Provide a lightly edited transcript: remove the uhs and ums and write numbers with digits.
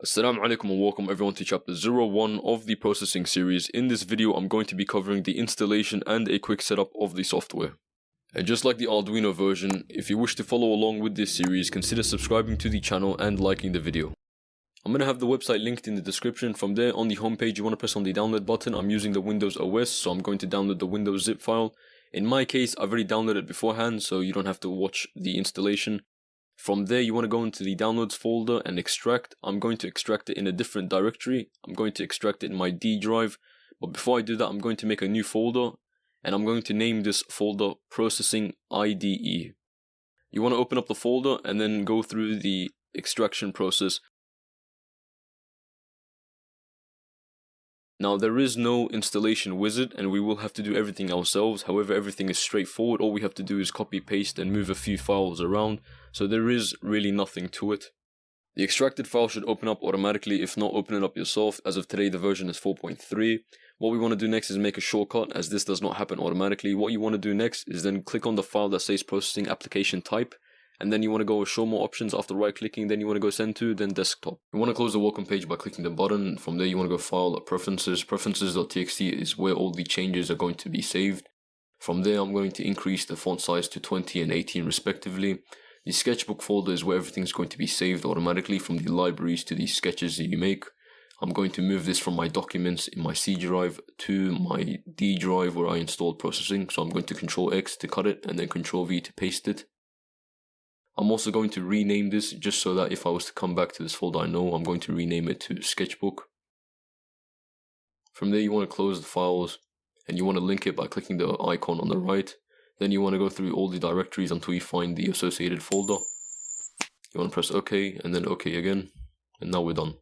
Assalamu alaikum and welcome everyone to chapter 01 of the processing series. In this video I'm going to be covering the installation and a quick setup of the software. And just like the Arduino version, if you wish to follow along with this series, consider subscribing to the channel and liking the video. I'm going to have the website linked in the description. From there, on the homepage, you want to press on the download button. I'm using the Windows OS, so I'm going to download the Windows zip file. In my case, I've already downloaded it beforehand, so you don't have to watch the installation. From there, you want to go into the downloads folder and extract. I'm going to extract it in a different directory. I'm going to extract it in my D drive. But before I do that, I'm going to make a new folder, and I'm going to name this folder ProcessingIDE. You want to open up the folder and then go through the extraction process. Now, there is no installation wizard and we will have to do everything ourselves. However, everything is straightforward. All we have to do is copy, paste and move a few files around. So there is really nothing to it. The extracted file should open up automatically. If not, open it up yourself. As of today, the version is 4.3. What we want to do next is make a shortcut, as this does not happen automatically. What you want to do next is then click on the file that says processing application type. And then you want to go show more options after right clicking, then you want to go send to, then desktop. You want to close the welcome page by clicking the button. From there you want to go file preferences. Preferences.txt is where all the changes are going to be saved. From there I'm going to increase the font size to 20 and 18 respectively. The sketchbook folder is where everything's going to be saved automatically, from the libraries to the sketches that you make. I'm going to move this from my documents in my C drive to my D drive where I installed processing. So I'm going to Ctrl X to cut it and then Ctrl V to paste it. I'm also going to rename this just so that if I was to come back to this folder, I know I'm going to rename it to Sketchbook. From there you want to close the files and you want to link it by clicking the icon on the right. Then you want to go through all the directories until you find the associated folder. You want to press OK and then OK again, and now we're done.